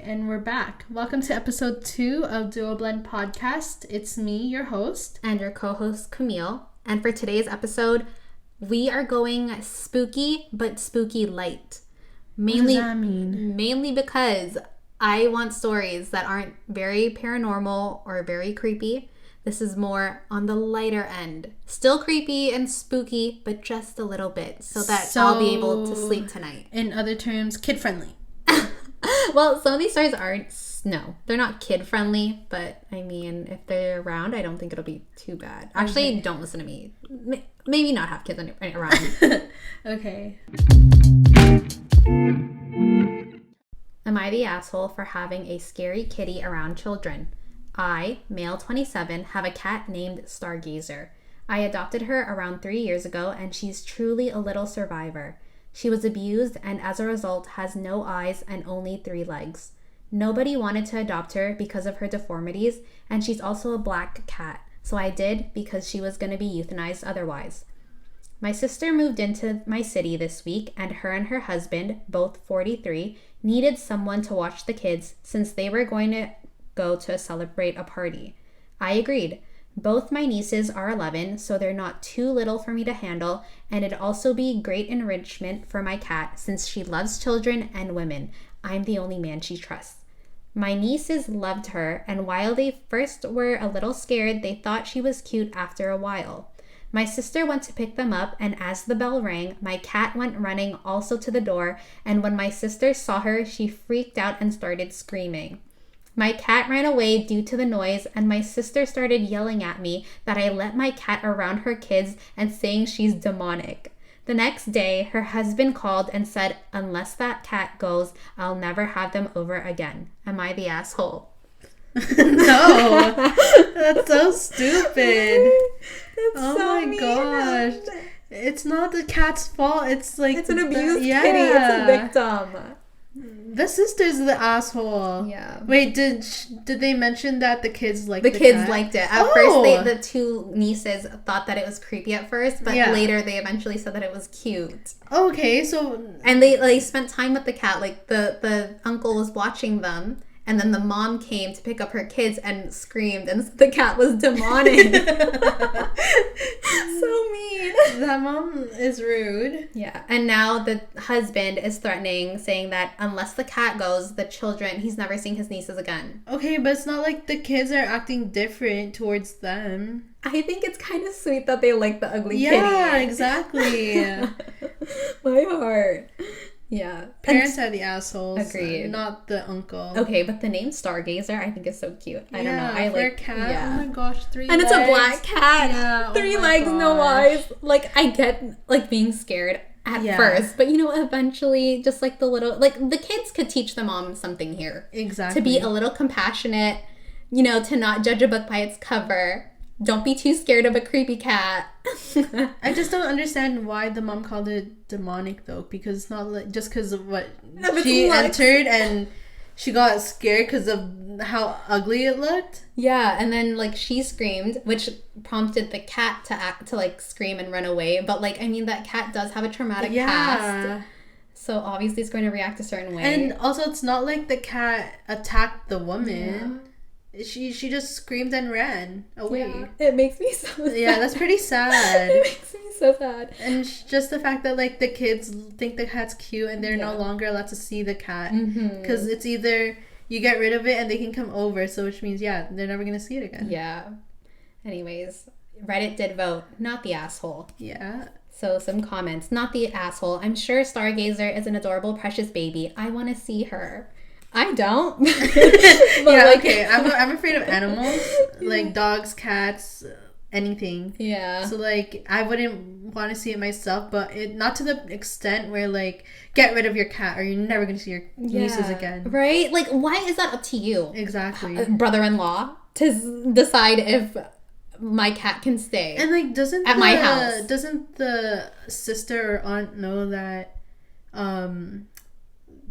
and we're back. Welcome to episode 2 of Duoblend podcast. It's me, your host. And your co-host, Camille. And for today's episode, we are going spooky, but spooky light. Mainly, what does that mean? Mainly because I want stories that aren't very paranormal or very creepy. This is more on the lighter end. Still creepy and spooky, but just a little bit so that I'll be able to sleep tonight. In other terms, kid-friendly. Well, some of these stories they're not kid-friendly, but I mean, if they're around, I don't think it'll be too bad. Actually, Don't listen to me. Maybe not have kids around. Okay. Am I the asshole for having a scary kitty around children? I, male 27, have a cat named Stargazer. I adopted her around 3 years ago, and she's truly a little survivor. She was abused and as a result has no eyes and only 3 legs. Nobody wanted to adopt her because of her deformities, and she's also a black cat, so I did because she was going to be euthanized otherwise. My sister moved into my city this week, and her husband, both 43, needed someone to watch the kids since they were going to go to celebrate a party. I agreed. Both my nieces are 11, so they're not too little for me to handle, and it'd also be great enrichment for my cat since she loves children and women. I'm the only man she trusts. My nieces loved her, and while they first were a little scared, they thought she was cute after a while. My sister went to pick them up, and as the bell rang, my cat went running also to the door, and when my sister saw her, she freaked out and started screaming. My cat ran away due to the noise, and my sister started yelling at me that I let my cat around her kids and saying she's demonic. The next day, her husband called and said, unless that cat goes, I'll never have them over again. Am I the asshole? No, that's so stupid. That's so my gosh. It's not the cat's fault. It's like it's an abused kitty. It's a victim. The sister's the asshole. Yeah. Wait, did they mention that the kids liked the kids cat? liked it. At first, the 2 nieces thought that it was creepy at first, but later they eventually said that it was cute. Okay, so and they spent time with the cat. Like the uncle was watching them, and then the mom came to pick up her kids and screamed, and the cat was demonic. So mean. That mom is rude. Yeah, and now the husband is threatening, saying that unless the cat goes, the children, he's never seeing his nieces again. Okay, but it's not like the kids are acting different towards them. I think it's kind of sweet that they like the ugly kitty. Yeah, exactly. My heart. Yeah. Parents are the assholes. Agreed. Not the uncle. Okay, but the name Stargazer I think is so cute. I don't know. I like a cat. Yeah. Oh my gosh, 3 and legs. it's a black cat. Yeah. 3 legs, no eyes. Like I get like being scared at first, but eventually just like the little the kids could teach the mom something here. Exactly. To be a little compassionate, to not judge a book by its cover. Don't be too scared of a creepy cat. I just don't understand why the mom called it demonic though, because it's not like just because of what she entered and she got scared because of how ugly it looked. Yeah, and then she screamed, which prompted the cat to scream and run away. But that cat does have a traumatic past. So obviously it's going to react a certain way. And also it's not like the cat attacked the woman. Yeah. She just screamed and ran away. Yeah, it makes me so sad. Yeah, that's pretty sad. It makes me so sad. And just the fact that the kids think the cat's cute and they're no longer allowed to see the cat. Because it's either you get rid of it and they can come over, so which means, they're never going to see it again. Yeah. Anyways, Reddit did vote, not the asshole. Yeah. So some comments, not the asshole. I'm sure Stargazer is an adorable, precious baby. I want to see her. I don't. Okay. I'm afraid of animals, like dogs, cats, anything. Yeah. So I wouldn't want to see it myself, but not to the extent where get rid of your cat or you're never gonna see your nieces again. Right? Why is that up to you? Exactly. Brother-in-law to decide if my cat can stay. And doesn't my house? Doesn't the sister or aunt know that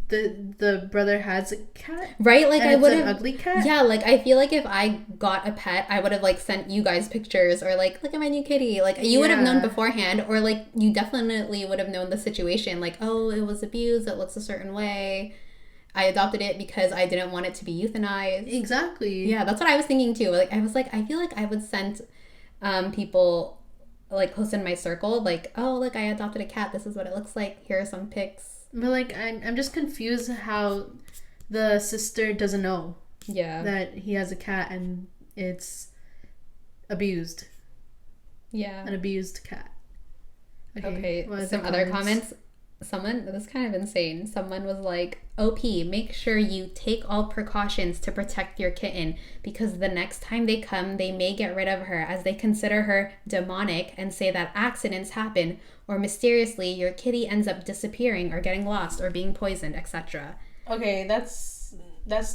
the brother has a cat, right? And I would have an ugly cat. Yeah, I feel if I got a pet, I would have sent you guys pictures or look at my new kitty. You would have known beforehand, or you definitely would have known the situation. Oh, it was abused. It looks a certain way. I adopted it because I didn't want it to be euthanized. Exactly. Yeah, that's what I was thinking too. Like, I was like, I feel like I would send people like close in my circle, like, oh, look, I adopted a cat. This is what it looks like. Here are some pics. But like, I'm just confused how the sister doesn't know. Yeah. That he has a cat and it's abused. Yeah. An abused cat. Okay. Some other comments. Someone, this is kind of insane. Someone was like, OP, make sure you take all precautions to protect your kitten because the next time they come, they may get rid of her as they consider her demonic and say that accidents happen or mysteriously your kitty ends up disappearing or getting lost or being poisoned, etc. Okay, that's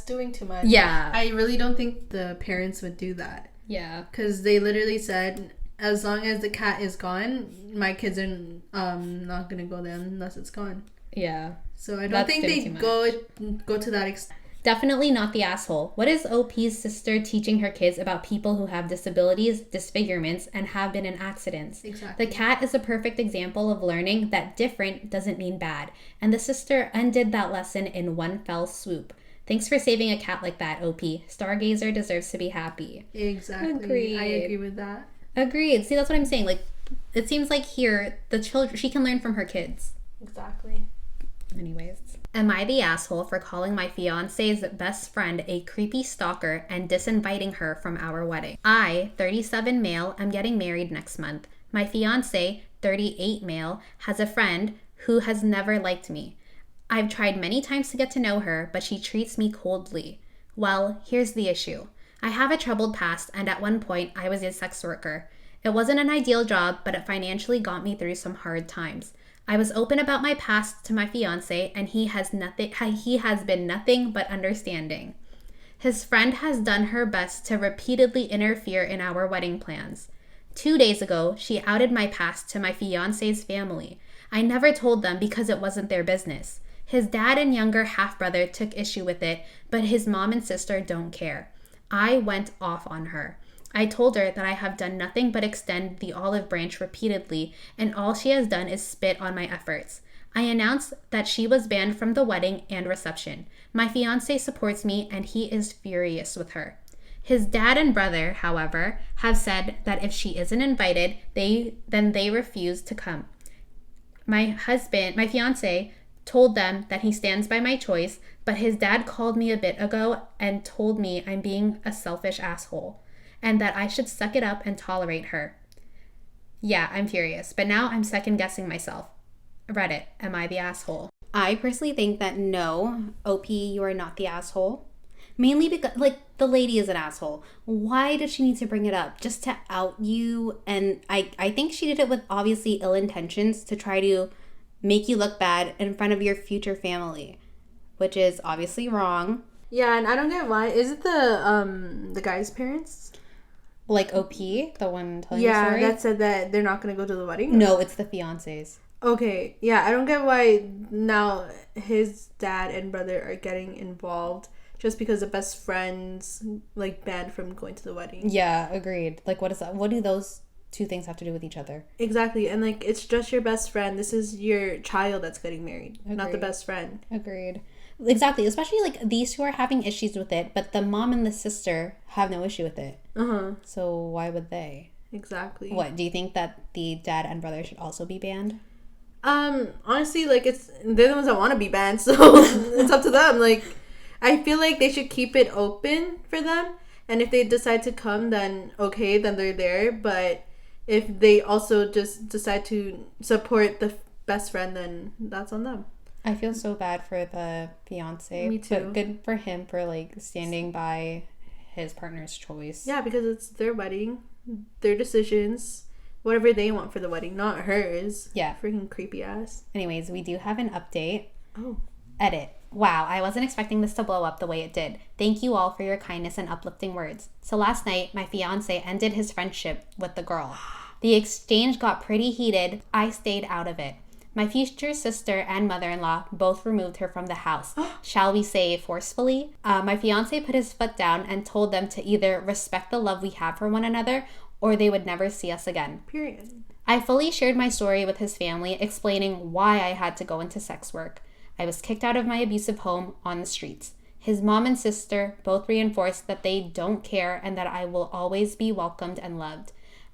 doing too much. Yeah. I really don't think the parents would do that. Yeah. Because they literally said, as long as the cat is gone, my kids are not gonna go there unless it's gone. Yeah. So I don't think they go to that extent. Definitely not the asshole. What is OP's sister teaching her kids about people who have disabilities, disfigurements, and have been in accidents? Exactly. The cat is a perfect example of learning that different doesn't mean bad, and the sister undid that lesson in one fell swoop. Thanks for saving a cat like that, OP. Stargazer deserves to be happy. Exactly. Agreed. I agree with that. Agreed. See, that's what I'm saying. Like, it seems like here, the children, she can learn from her kids. Exactly. Anyways. Am I the asshole for calling my fiance's best friend a creepy stalker and disinviting her from our wedding? I, 37 male, am getting married next month. My fiance, 38 male, has a friend who has never liked me. I've tried many times to get to know her, but she treats me coldly. Well, here's the issue. I have a troubled past, and at one point, I was a sex worker. It wasn't an ideal job, but it financially got me through some hard times. I was open about my past to my fiancé, and he has been nothing but understanding. His friend has done her best to repeatedly interfere in our wedding plans. 2 days ago, she outed my past to my fiancé's family. I never told them because it wasn't their business. His dad and younger half-brother took issue with it, but his mom and sister don't care. I went off on her. I told her that I have done nothing but extend the olive branch repeatedly, and all she has done is spit on my efforts. I announced that she was banned from the wedding and reception. My fiancé supports me, and he is furious with her. His dad and brother, however, have said that if she isn't invited, then they refuse to come. My fiancé, told them that he stands by my choice, but his dad called me a bit ago and told me I'm being a selfish asshole and that I should suck it up and tolerate her. Yeah, I'm furious, but now I'm second guessing myself. Reddit, am I the asshole? I personally think that no, OP, you are not the asshole. Mainly because, like, the lady is an asshole. Why did she need to bring it up? Just to out you? And I think she did it with obviously ill intentions to try to make you look bad in front of your future family, which is obviously wrong. Yeah, and I don't get why. Is it the guy's parents? Like OP, the one telling the story? Yeah, that said that they're not going to go to the wedding? No, it's the fiancés. Okay, yeah, I don't get why now his dad and brother are getting involved just because the best friends, like, banned from going to the wedding. Yeah, agreed. Like, what is that? What do those two things have to do with each other? Exactly, and, like, it's just your best friend. This is your child that's getting married, Agreed. not the best friend. Agreed. Exactly, especially, like, these two are having issues with it, but the mom and the sister have no issue with it. Uh-huh. So why would they? Exactly. What, do you think that the dad and brother should also be banned? Honestly, like, they're the ones that want to be banned, so it's up to them. Like, I feel like they should keep it open for them, and if they decide to come, then okay, then they're there, but if they also just decide to support the best friend, then that's on them. I feel so bad for the fiance. Me too. But good for him for, like, standing by his partner's choice. Yeah, because it's their wedding, their decisions, whatever they want for the wedding, not hers. Yeah. Freaking creepy ass. Anyways, we do have an update. Oh. Edit. Wow, I wasn't expecting this to blow up the way it did. Thank you all for your kindness and uplifting words. So last night, my fiance ended his friendship with the girl. The exchange got pretty heated. I stayed out of it. My future sister and mother-in-law both removed her from the house. Shall we say forcefully? My fiance put his foot down and told them to either respect the love we have for one another or they would never see us again. Period. I fully shared my story with his family, explaining why I had to go into sex work. I was kicked out of my abusive home on the streets. His mom and sister both reinforced that they don't care and that I will always be welcomed and loved.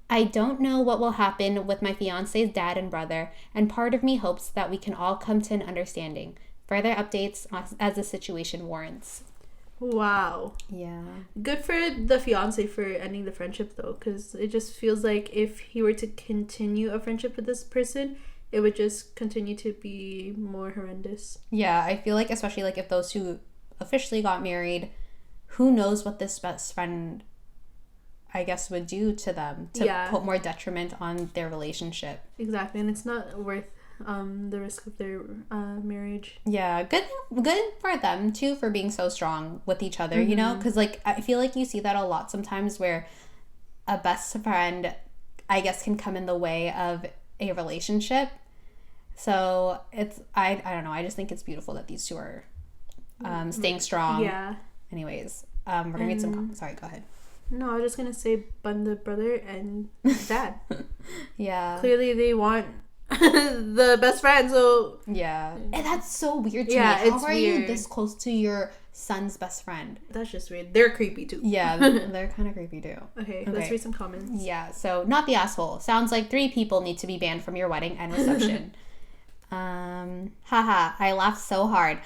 I don't know what will happen with my fiance's dad and brother, and part of me hopes that we can all come to an understanding. Further updates as the situation warrants. Wow. Yeah. Good for the fiance for ending the friendship, though, because it just feels like if he were to continue a friendship with this person, it would just continue to be more horrendous. Yeah, I feel like especially like if those two officially got married, who knows what this best friend, I guess, would do to them to put more detriment on their relationship. Exactly, and it's not worth the risk of their marriage. Yeah, good for them too for being so strong with each other, you know, because like I feel like you see that a lot sometimes where a best friend, I guess, can come in the way of a relationship. So it's I don't know, I just think it's beautiful that these two are staying strong. Yeah. Anyways, we're gonna read some sorry, go ahead. No, I was just gonna say bun the brother and dad. Yeah, clearly they want the best friend, so yeah, and that's so weird to me. How are you this close to your son's best friend? That's just weird. They're creepy too. Yeah, they're kind of creepy too. Okay, let's read some comments. Yeah, so not the asshole. Sounds like 3 people need to be banned from your wedding and reception. Haha, I laughed so hard.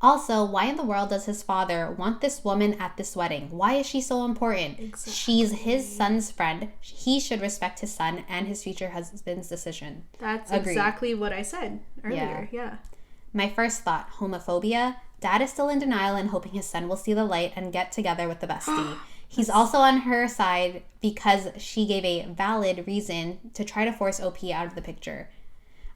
Also, why in the world does his father want this woman at this wedding? Why is she so important? Exactly. She's his son's friend. He should respect his son and his future husband's decision. That's exactly what I said earlier. Yeah. My first thought, homophobia. Dad is still in denial and hoping his son will see the light and get together with the bestie. He's also on her side because she gave a valid reason to try to force OP out of the picture.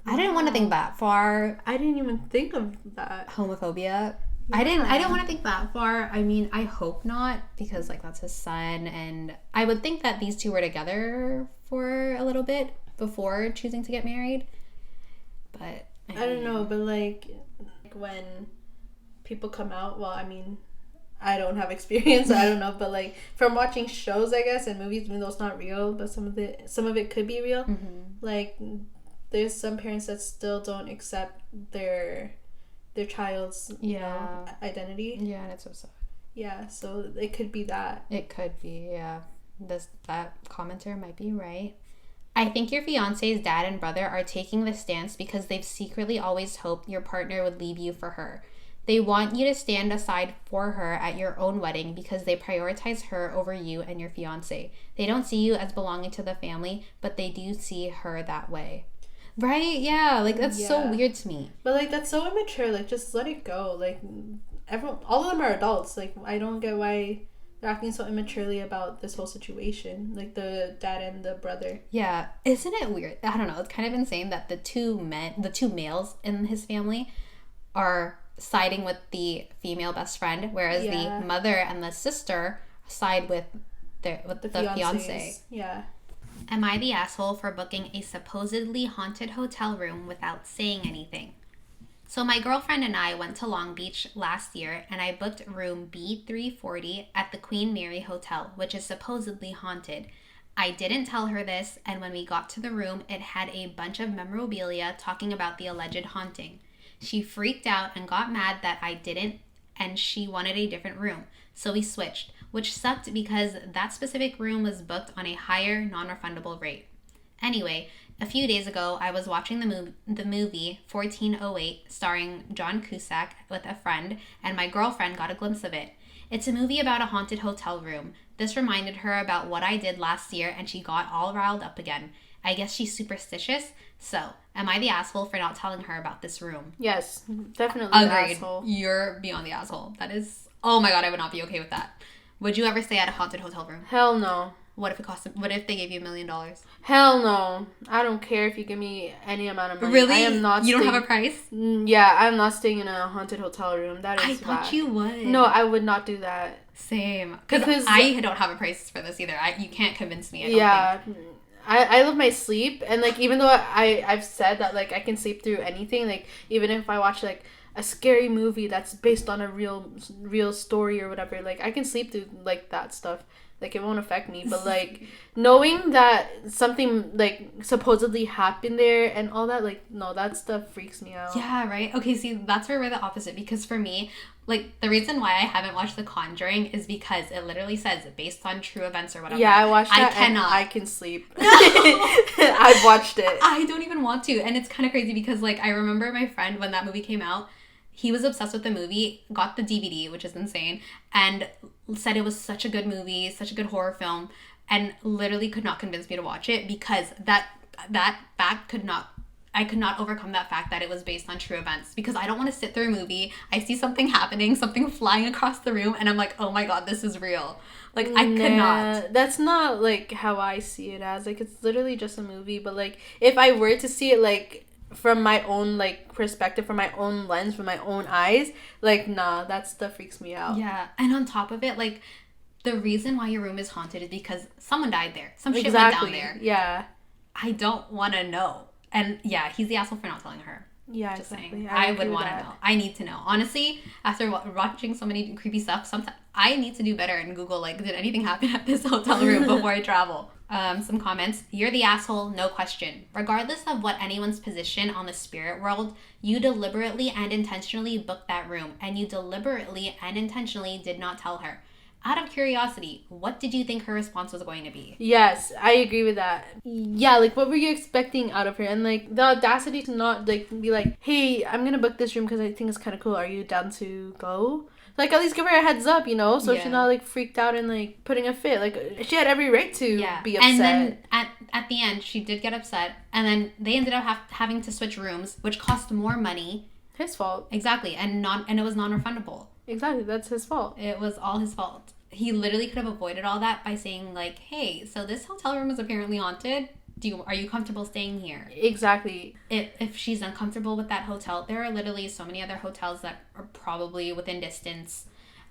I didn't want to think that far. I didn't even think of that. Homophobia. Yeah. I didn't want to think that far. I mean, I hope not, because like that's his son, and I would think that these two were together for a little bit before choosing to get married. But I don't know, but like when people come out, well, I mean, I don't have experience, so I don't know, but like from watching shows, I guess, and movies, even though it's not real, but some of it could be real. Like there's some parents that still don't accept their child's you know, identity. Yeah, and it's so sad. Yeah, so it could be that. It could be, yeah. That commenter might be right. I think your fiance's dad and brother are taking this stance because they've secretly always hoped your partner would leave you for her. They want you to stand aside for her at your own wedding because they prioritize her over you and your fiance. They don't see you as belonging to the family, but they do see her that way. Right? Yeah. Like, that's so weird to me. But, like, that's so immature. Like, just let it go. Like, all of them are adults. Like, I don't get why they're acting so immaturely about this whole situation. Like, the dad and the brother. Yeah. Isn't it weird? I don't know. It's kind of insane that the two males in his family are siding with the female best friend, whereas the mother and the sister side with the fiance. Yeah. Am I the asshole for booking a supposedly haunted hotel room without saying anything? So my girlfriend and I went to Long Beach last year, and I booked room B340 at the Queen Mary Hotel, which is supposedly haunted. I didn't tell her this, and when we got to the room, it had a bunch of memorabilia talking about the alleged haunting. She freaked out and got mad that I didn't, and she wanted a different room. So we switched, which sucked because that specific room was booked on a higher non-refundable rate. Anyway, a few days ago, I was watching the movie 1408 starring John Cusack with a friend, and my girlfriend got a glimpse of it. It's a movie about a haunted hotel room. This reminded her about what I did last year, and she got all riled up again. I guess she's superstitious. So, am I the asshole for not telling her about this room? Yes, definitely. Agreed. The asshole. You're beyond the asshole. That is... Oh my god, I would not be okay with that. Would you ever stay at a haunted hotel room? Hell no. What if they gave you $1 million? Hell no. I don't care if you give me any amount of money. Really? I am not. You don't have a price? Yeah, I'm not staying in a haunted hotel room. That is I thought you would. No, I would not do that. Same. Because I don't have a price for this either. You can't convince me. I don't think. I love my sleep, and like even though I've said that like I can sleep through anything, like even if I watch like a scary movie that's based on a real story or whatever, like I can sleep through like that stuff. Like, it won't affect me. But, like, knowing that something, like, supposedly happened there and all that, like, no, that stuff freaks me out. Yeah, right? Okay, see, that's where we're the opposite. Because for me, like, the reason why I haven't watched The Conjuring is because it literally says based on true events or whatever. Yeah, I watched that and I can sleep. I've watched it. I don't even want to. And it's kind of crazy because, like, I remember my friend, when that movie came out, he was obsessed with the movie, got the DVD, which is insane, and said it was such a good movie, such a good horror film, and literally could not convince me to watch it because that fact I could not overcome that fact that it was based on true events, because I don't want to sit through a movie, I see something happening, something flying across the room, and I'm like, oh my god, this is real. Like, I could not. That's not, like, how I see it as. Like, it's literally just a movie, but, like, if I were to see it, like, from my own, like, perspective, from my own lens, from my own eyes, like, nah, that stuff freaks me out. Yeah, and on top of it, like, the reason why your room is haunted is because someone died there. Some shit went down there. Yeah. I don't want to know. And yeah, he's the asshole for not telling her. Yeah, just exactly. saying. I would want to know. I need to know. Honestly, after watching so many creepy stuff, sometimes I need to do better and Google, like, did anything happen at this hotel room before I travel? Some comments. You're the asshole, no question. Regardless of what anyone's position on the spirit world, you deliberately and intentionally booked that room, and you deliberately and intentionally did not tell her. Out of curiosity, what did you think her response was going to be? Yes, I agree with that. Yeah, like, what were you expecting out of her? And, like, the audacity to not, like, be like, hey, I'm gonna book this room because I think it's kind of cool. Are you down to go? Like, at least give her a heads up, you know? So she's not, like, freaked out and, like, putting a fit. Like, she had every right to be upset. And then at the end, she did get upset. And then they ended up having to switch rooms, which cost more money. His fault. Exactly. And it was non-refundable. Exactly. That's his fault. It was all his fault. He literally could have avoided all that by saying, like, hey, so this hotel room is apparently haunted. Are you comfortable staying here? Exactly. If she's uncomfortable with that hotel, there are literally so many other hotels that are probably within distance,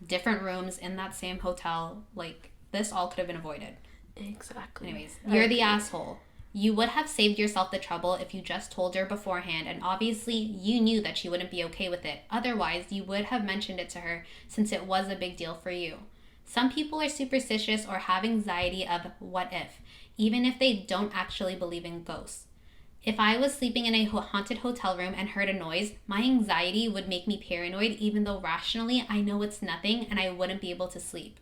different rooms in that same hotel. Like, this all could have been avoided. Exactly. Anyways, you're the asshole. You would have saved yourself the trouble if you just told her beforehand, and obviously you knew that she wouldn't be okay with it. Otherwise, you would have mentioned it to her since it was a big deal for you. Some people are superstitious or have anxiety of what if, even if they don't actually believe in ghosts. If I was sleeping in a haunted hotel room and heard a noise, my anxiety would make me paranoid, even though rationally I know it's nothing and I wouldn't be able to sleep.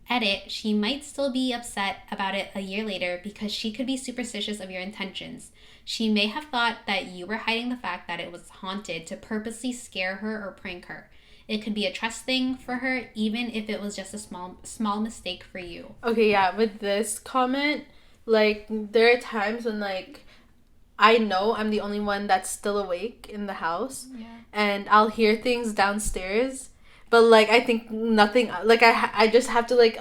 Edit, she might still be upset about it a year later because she could be superstitious of your intentions. She may have thought that you were hiding the fact that it was haunted to purposely scare her or prank her. It could be a trust thing for her, even if it was just a small mistake for you. Okay, yeah, with this comment, like, there are times when, like, I know I'm the only one that's still awake in the house. Yeah. And I'll hear things downstairs. But, like, I think nothing, like, I just have to, like,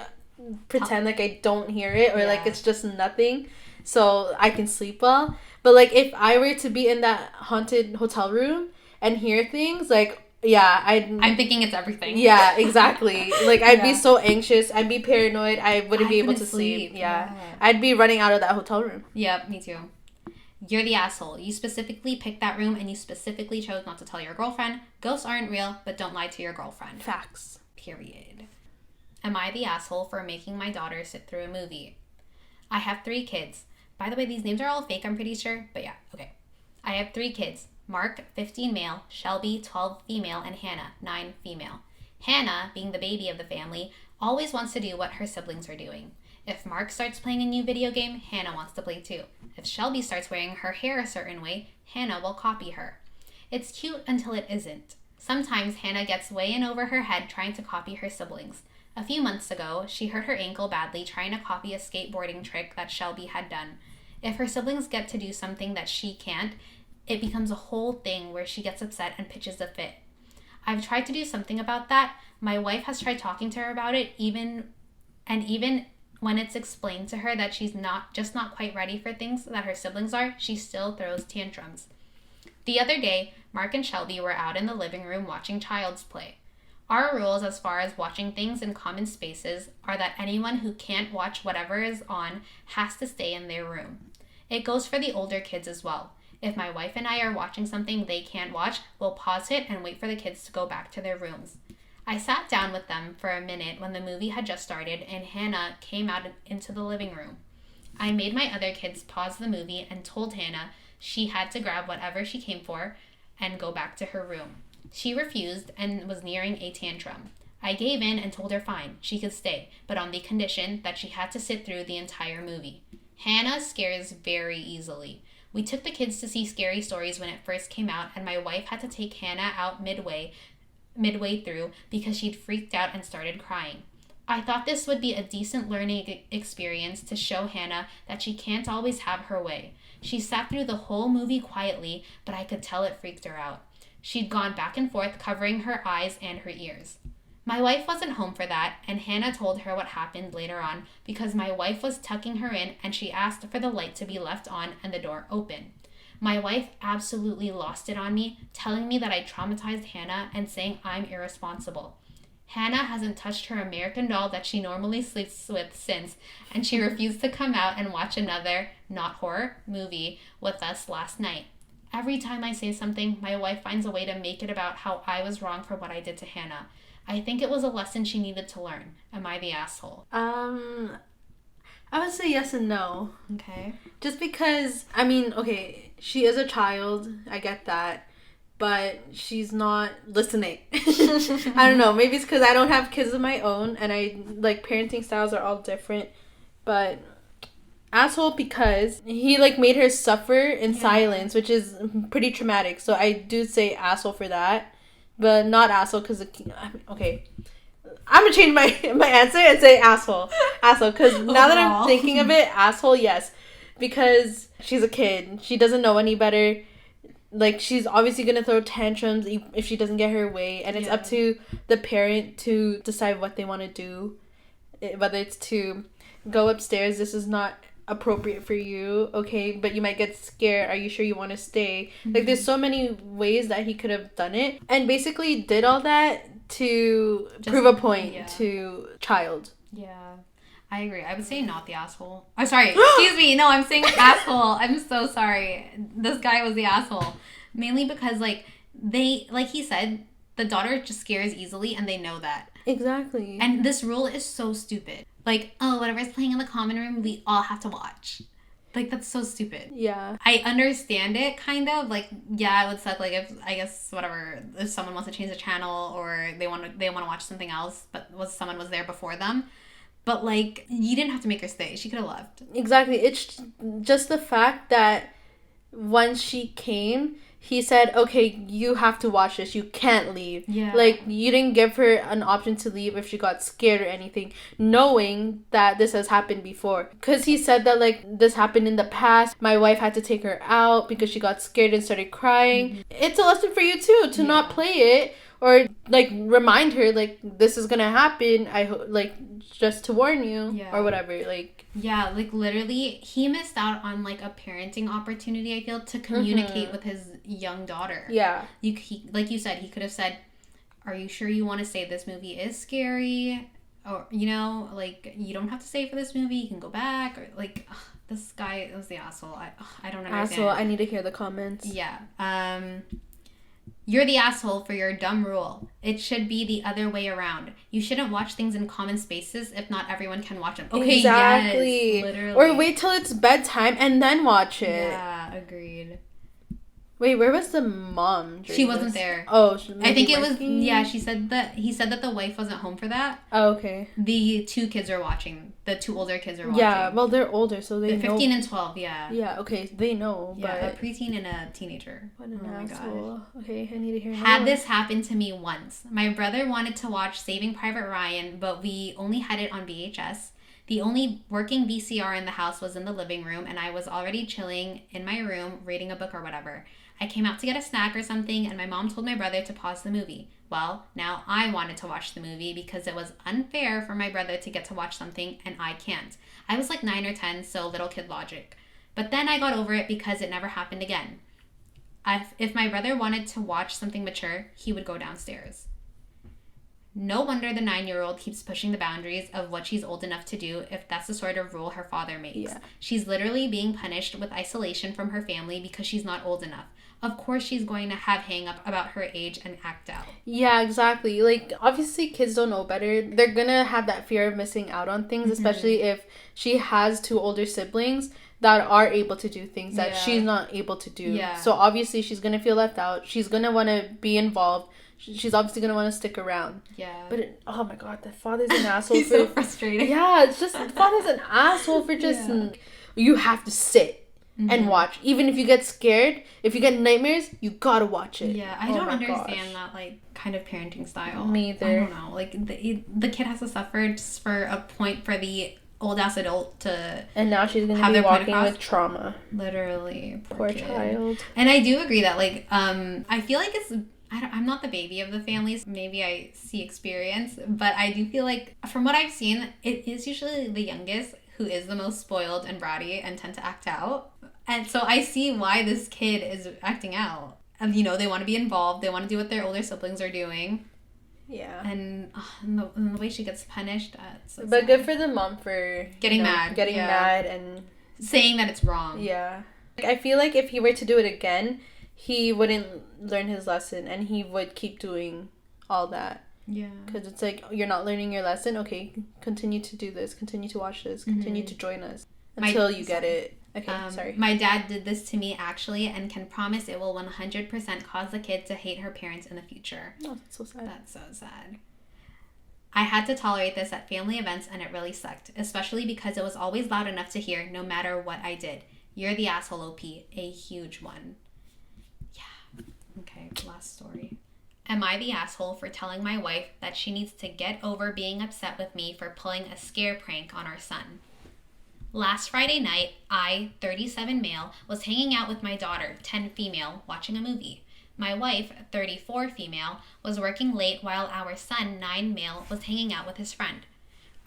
pretend like I don't hear it. Or, like, it's just nothing. So I can sleep well. But, like, if I were to be in that haunted hotel room and hear things, like, yeah, I'm thinking it's everything. Yeah, exactly. Like, I'd be so anxious. I'd be paranoid. I wouldn't be able to sleep. Yeah. I'd be running out of that hotel room. Yep, me too. You're the asshole. You specifically picked that room and you specifically chose not to tell your girlfriend. Ghosts aren't real, but don't lie to your girlfriend. Facts. Period. Am I the asshole for making my daughter sit through a movie? I have 3 kids. By the way, these names are all fake, I'm pretty sure. But yeah, okay. I have 3 kids. Mark, 15 male, Shelby, 12 female, and Hannah, 9 female. Hannah, being the baby of the family, always wants to do what her siblings are doing. If Mark starts playing a new video game, Hannah wants to play too. If Shelby starts wearing her hair a certain way, Hannah will copy her. It's cute until it isn't. Sometimes Hannah gets way in over her head trying to copy her siblings. A few months ago, she hurt her ankle badly trying to copy a skateboarding trick that Shelby had done. If her siblings get to do something that she can't, it becomes a whole thing where she gets upset and pitches a fit. I've tried to do something about that. My wife has tried talking to her about it, even when it's explained to her that she's not quite ready for things that her siblings are, she still throws tantrums. The other day, Mark and Shelby were out in the living room watching Child's Play. Our rules as far as watching things in common spaces are that anyone who can't watch whatever is on has to stay in their room. It goes for the older kids as well. If my wife and I are watching something they can't watch, we'll pause it and wait for the kids to go back to their rooms. I sat down with them for a minute when the movie had just started and Hannah came out into the living room. I made my other kids pause the movie and told Hannah she had to grab whatever she came for and go back to her room. She refused and was nearing a tantrum. I gave in and told her fine, she could stay, but on the condition that she had to sit through the entire movie. Hannah scares very easily. We took the kids to see Scary Stories when it first came out, and my wife had to take Hannah out midway through because she'd freaked out and started crying. I thought this would be a decent learning experience to show Hannah that she can't always have her way. She sat through the whole movie quietly, but I could tell it freaked her out. She'd gone back and forth, covering her eyes and her ears. My wife wasn't home for that, and Hannah told her what happened later on because my wife was tucking her in and she asked for the light to be left on and the door open. My wife absolutely lost it on me, telling me that I traumatized Hannah and saying I'm irresponsible. Hannah hasn't touched her American Doll that she normally sleeps with since, and she refused to come out and watch another, not horror, movie with us last night. Every time I say something, my wife finds a way to make it about how I was wrong for what I did to Hannah. I think it was a lesson she needed to learn. Am I the asshole? I would say yes and no. Okay. Just because, I mean, okay, she is a child. I get that. But she's not listening. I don't know. Maybe it's because I don't have kids of my own. And parenting styles are all different. But asshole because he, made her suffer in silence, which is pretty traumatic. So I do say asshole for that. But not asshole because, okay. I'm going to change my answer and say asshole. Asshole. Because now that I'm thinking of it, asshole, yes. Because she's a kid. She doesn't know any better. She's obviously going to throw tantrums if she doesn't get her way. And it's up to the parent to decide what they want to do. Whether it's to go upstairs, this is not appropriate for you, okay? But you might get scared. Are you sure you want to stay? Mm-hmm. There's so many ways that he could have done it. And basically did all that to prove a point to child. Yeah. I agree. I would say not the asshole. I'm sorry. Excuse me. No, I'm saying asshole. I'm so sorry. This guy was the asshole. Mainly because, he said, the daughter just scares easily and they know that. Exactly. And this rule is so stupid. Whatever's playing in the common room, we all have to watch. That's so stupid. Yeah. I understand it, kind of. It would suck, if someone wants to change the channel or they want to watch something else, but someone was there before them. But, you didn't have to make her stay. She could have left. Exactly. It's just the fact that once she came, he said, okay, you have to watch this. You can't leave. Yeah. You didn't give her an option to leave if she got scared or anything, knowing that this has happened before. Because he said that, this happened in the past. My wife had to take her out because she got scared and started crying. Mm-hmm. It's a lesson for you, too, to not play it. Or, remind her, this is gonna happen. I hope, just to warn you. Yeah. Or whatever, Yeah, literally, he missed out on, a parenting opportunity, I feel, to communicate with his young daughter. Yeah. Like you said, he could have said, are you sure you want to say this movie is scary? Or, you don't have to stay for this movie. You can go back. Or, this guy was the asshole. I don't understand. Asshole, I need to hear the comments. Yeah. You're the asshole for your dumb rule. It should be the other way around. You shouldn't watch things in common spaces if not everyone can watch them. Okay, exactly. Yes, literally. Or wait till it's bedtime and then watch it. Yeah, agreed. Wait, where was the mom? She wasn't there. Oh, I think it was. Yeah, he said that the wife wasn't home for that. Oh, okay. The two kids are watching. The two older kids are watching. Yeah, well, they're older, so they're 15 and 12. Yeah. Yeah. Okay, they know. Yeah, a preteen and a teenager. What an asshole. Okay, I need to hear. Had this happened to me once. My brother wanted to watch Saving Private Ryan, but we only had it on VHS. The only working VCR in the house was in the living room, and I was already chilling in my room, reading a book or whatever. I came out to get a snack or something, and my mom told my brother to pause the movie. Well, now I wanted to watch the movie because it was unfair for my brother to get to watch something, and I can't. I was 9 or 10, so little kid logic. But then I got over it because it never happened again. If my brother wanted to watch something mature, he would go downstairs. No wonder the 9-year-old keeps pushing the boundaries of what she's old enough to do if that's the sort of rule her father makes. Yeah. She's literally being punished with isolation from her family because she's not old enough. of course she's going to have hang up about her age and act out. Yeah, exactly. Like, obviously kids don't know better. They're gonna have that fear of missing out on things, especially if she has 2 older siblings that are able to do things that she's not able to do. Yeah. So obviously she's gonna feel left out. She's gonna want to be involved. She's obviously gonna want to stick around. Yeah. But oh my god, the father's an asshole. He's so frustrating. Yeah, it's just the father's an asshole for just you have to sit and watch. Even if you get scared, if you get nightmares, you gotta watch it. Yeah, I don't understand that like kind of parenting style. Me either. I don't know. Like the kid has to suffer just for a point for the old ass adult to, and now she's gonna be walking with trauma. Literally, poor child. And I do agree that like I feel like it's. I'm not the baby of the family, so maybe I see experience, but I do feel like from what I've seen, it is usually the youngest who is the most spoiled and bratty and tend to act out. And so I see why this kid is acting out. And, you know, they want to be involved. They want to do what their older siblings are doing. Yeah. And the way she gets punished. So but sad. Good for the mom for getting mad. Getting mad and saying that it's wrong. Yeah. I feel like if he were to do it again, he wouldn't learn his lesson and he would keep doing all that. Yeah. Because it's like, you're not learning your lesson. Okay, continue to do this. Continue to watch this. Continue to join us until you get it. Okay, sorry. My dad did this to me, actually, and can promise it will 100% cause the kid to hate her parents in the future. Oh, that's so sad. That's so sad. I had to tolerate this at family events, and it really sucked, especially because it was always loud enough to hear no matter what I did. You're the asshole, OP. A huge one. Yeah. Okay, last story. Am I the asshole for telling my wife that she needs to get over being upset with me for pulling a scare prank on our son? Last Friday night, I, 37 male, was hanging out with my daughter, 10 female, watching a movie. My wife, 34 female, was working late while our son, 9 male, was hanging out with his friend.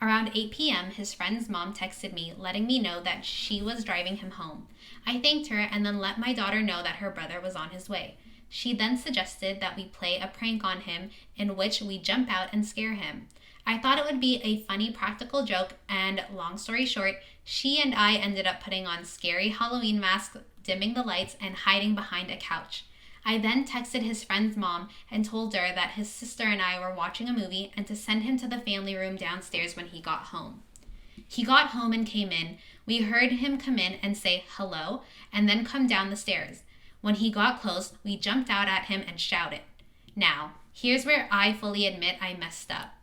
Around 8 p.m., his friend's mom texted me, letting me know that she was driving him home. I thanked her and then let my daughter know that her brother was on his way. She then suggested that we play a prank on him in which we jump out and scare him. I thought it would be a funny practical joke, and long story short, she and I ended up putting on scary Halloween masks, dimming the lights, and hiding behind a couch. I then texted his friend's mom and told her that his sister and I were watching a movie and to send him to the family room downstairs when he got home. He got home and came in. We heard him come in and say hello, and then come down the stairs. When he got close, we jumped out at him and shouted. Now, here's where I fully admit I messed up.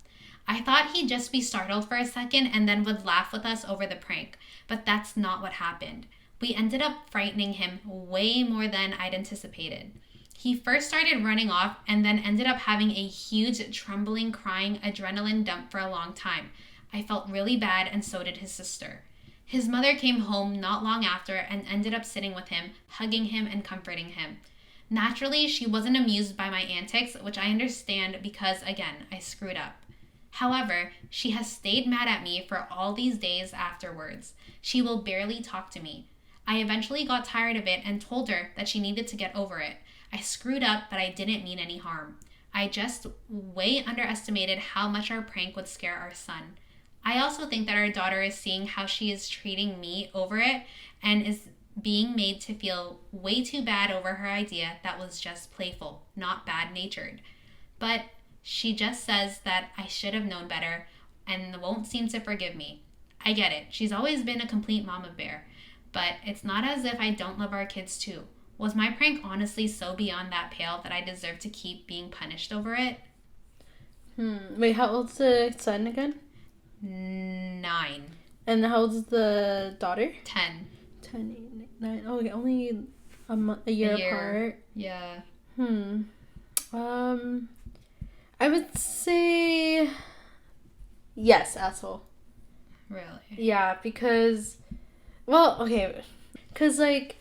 I thought he'd just be startled for a second and then would laugh with us over the prank, but that's not what happened. We ended up frightening him way more than I'd anticipated. He first started running off and then ended up having a huge trembling, crying adrenaline dump for a long time. I felt really bad, and so did his sister. His mother came home not long after and ended up sitting with him, hugging him and comforting him. Naturally, she wasn't amused by my antics, which I understand because, again, I screwed up. However, she has stayed mad at me for all these days afterwards. She will barely talk to me. I eventually got tired of it and told her that she needed to get over it. I screwed up, but I didn't mean any harm. I just way underestimated how much our prank would scare our son. I also think that our daughter is seeing how she is treating me over it and is being made to feel way too bad over her idea that was just playful, not bad-natured. But she just says that I should have known better and won't seem to forgive me. I get it. She's always been a complete mama bear. But it's not as if I don't love our kids too. Was my prank honestly so beyond that pale that I deserve to keep being punished over it? Wait, how old's the son again? 9. And how old's the daughter? 10. 10, 8, 9. Oh, okay, only a year apart. Yeah. I would say yes, asshole. Really? Yeah, because, well, okay, because, like,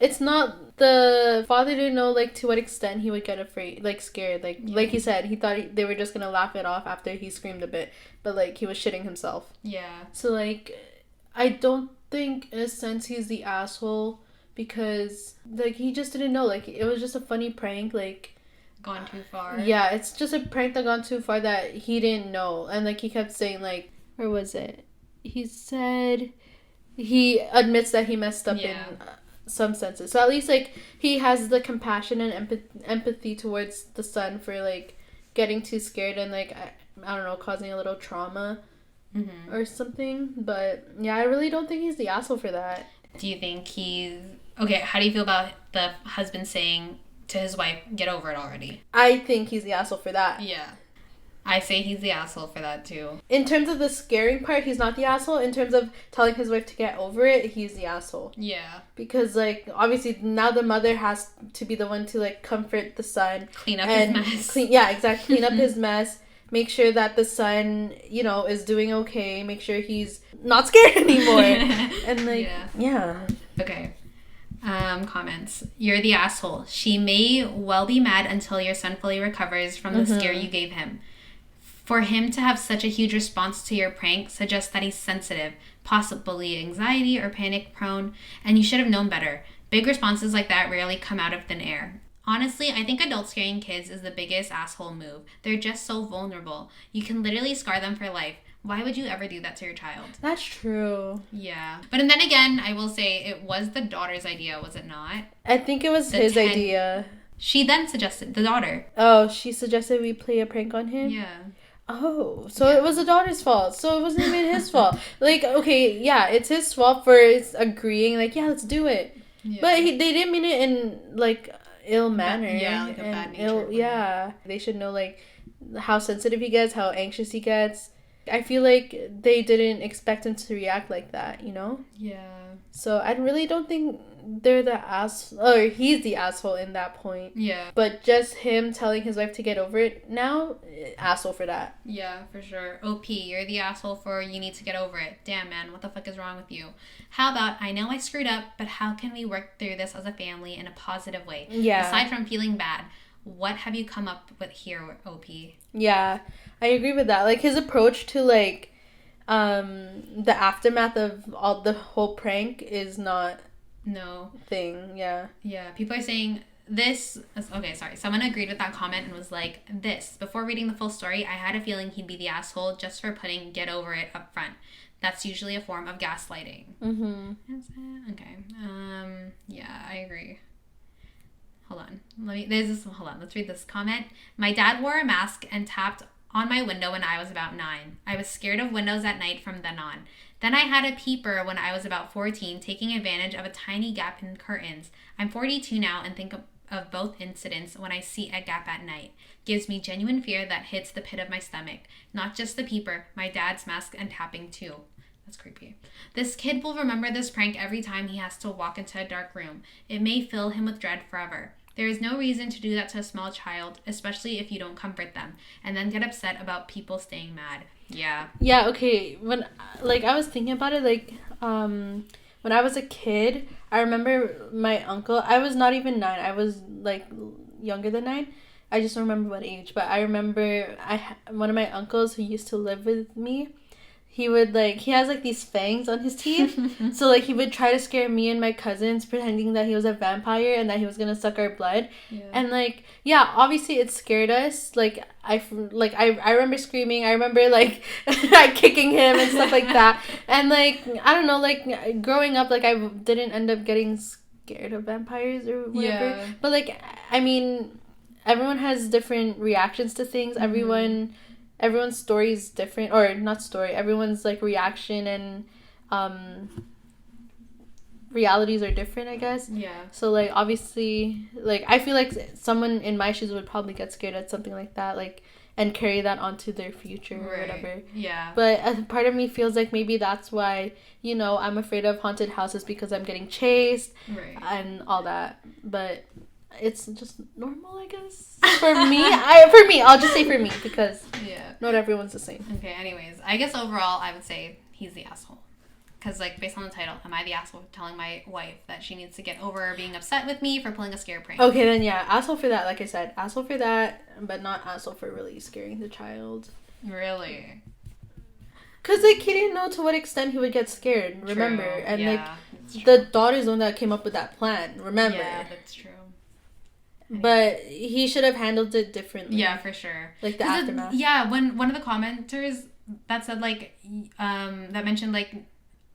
it's not, the father didn't know, like, to what extent he would get afraid, like, scared, like he said, he thought they were just gonna laugh it off after he screamed a bit, but, like, he was shitting himself. Yeah. So, like, I don't think, in a sense, he's the asshole, because, like, he just didn't know, like, it was just a funny prank, like, gone too far. Yeah, it's just a prank that gone too far that he didn't know, and, like, he kept saying, like, where was it? He said he admits that he messed up some senses. So at least, like, he has the compassion and empathy towards the son for, like, getting too scared and, like, I don't know, causing a little trauma or something. But, yeah, I really don't think he's the asshole for that. Do you think he's... Okay, how do you feel about the husband saying to his wife, get over it already? I think he's the asshole for that. Yeah. I say he's the asshole for that, too. In terms of the scaring part, he's not the asshole. In terms of telling his wife to get over it, he's the asshole. Yeah. Because, like, obviously, now the mother has to be the one to, like, comfort the son. Clean up his mess. Clean up his mess. Make sure that the son, you know, is doing okay. Make sure he's not scared anymore. And, like, yeah. Okay. Comments. You're the asshole. She may well be mad until your son fully recovers from the scare you gave him. For him to have such a huge response to your prank suggests that he's sensitive, possibly anxiety or panic prone, and you should have known better. Big responses like that rarely come out of thin air. Honestly, I think adults scaring kids is the biggest asshole move. They're just so vulnerable. You can literally scar them for life. Why would you ever do that to your child? That's true. Yeah. But and then again, I will say it was the daughter's idea, was it not? I think it was his idea. She then suggested, the daughter. Oh, she suggested we play a prank on him? Yeah. Oh, so it was the daughter's fault. So it wasn't even his fault. Like, okay, yeah, it's his fault for agreeing, like, yeah, let's do it. Yeah. But they didn't mean it in, like, ill manner. Yeah, like a bad nature. Yeah. They should know, like, how sensitive he gets, how anxious he gets. I feel like they didn't expect him to react like that, you know? Yeah. So I really don't think they're the or he's the asshole in that point. Yeah. But just him telling his wife to get over it now, asshole for that. Yeah, for sure. OP, you're the asshole for you need to get over it. Damn, man, what the fuck is wrong with you? How about, I know I screwed up, but how can we work through this as a family in a positive way? Yeah. Aside from feeling bad, what have you come up with here, OP? Yeah, I agree with that. Like, his approach to, like, the aftermath of the whole prank is not thing. Yeah. Yeah, people are saying this. Okay, sorry. Someone agreed with that comment and was like, this. Before reading the full story, I had a feeling he'd be the asshole just for putting get over it up front. That's usually a form of gaslighting. Okay. Yeah, I agree. Hold on. Let's read this comment. My dad wore a mask and tapped on my window when I was about 9. I was scared of windows at night from then on. Then I had a peeper when I was about 14, taking advantage of a tiny gap in curtains. I'm 42 now and think of both incidents when I see a gap at night. Gives me genuine fear that hits the pit of my stomach. Not just the peeper, my dad's mask and tapping too. That's creepy. This kid will remember this prank every time he has to walk into a dark room. It may fill him with dread forever. There is no reason to do that to a small child, especially if you don't comfort them, and then get upset about people staying mad. Yeah. Yeah, okay. When, like, I was thinking about it, like, when I was a kid, I remember my uncle, I was not even 9, I was, like, younger than 9. I just don't remember what age, but I remember one of my uncles who used to live with me, he would, like, he has, like, these fangs on his teeth. So, like, he would try to scare me and my cousins, pretending that he was a vampire and that he was gonna suck our blood. Yeah. And, like, yeah, obviously it scared us. Like, I remember screaming. I remember, like, kicking him and stuff like that. And, like, I don't know, like, growing up, like, I didn't end up getting scared of vampires or whatever. Yeah. But, like, I mean, everyone has different reactions to things. Everyone's story is different, or not story, everyone's, like, reaction and realities are different, I guess. Yeah. So, like, obviously, like, I feel like someone in my shoes would probably get scared at something like that, like, and carry that onto their future or whatever. Yeah. But a part of me feels like maybe that's why, you know, I'm afraid of haunted houses, because I'm getting chased and all that. But it's just normal, I guess. For me, I'll just say for me, because not everyone's the same. Okay, anyways, I guess overall I would say he's the asshole. Because, like, based on the title, am I the asshole for telling my wife that she needs to get over being upset with me for pulling a scare prank? Okay, then yeah, asshole for that, like I said. Asshole for that, but not asshole for really scaring the child. Really? Because, like, he didn't know to what extent he would get scared, remember? True. And, like, the daughter's the one that came up with that plan, remember? Yeah, that's true. But he should have handled it differently. Yeah, for sure. Like, the aftermath. When one of the commenters that said, like, that mentioned, like,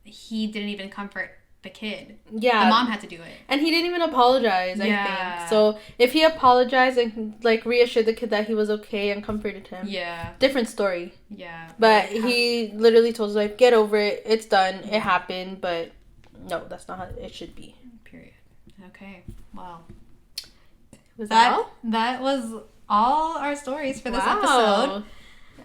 he didn't even comfort the kid. Yeah. The mom had to do it. And he didn't even apologize, I think. So if he apologized and like reassured the kid that he was okay and comforted him. Yeah. Different story. Yeah. But he literally told his wife, get over it. It's done. It happened. But no, that's not how it should be. Period. Okay. Wow. Was that all? That was all our stories for this episode.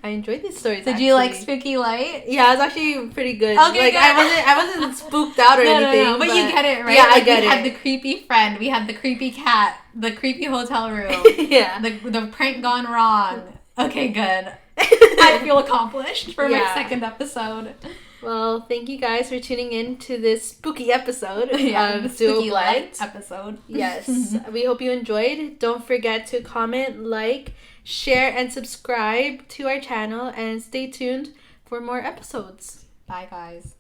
I enjoyed these stories. Did you like Spooky Light? Yeah, it was actually pretty good. Okay, like good. I wasn't spooked out or anything. No, but you get it, right? Yeah, like, I get it. We had the creepy friend, we had the creepy cat, the creepy hotel room. Yeah. The prank gone wrong. Okay, good. I feel accomplished for my second episode. Well, thank you guys for tuning in to this spooky episode of Duoblend episode. Yes. We hope you enjoyed. Don't forget to comment, like, share, and subscribe to our channel, and stay tuned for more episodes. Bye, guys.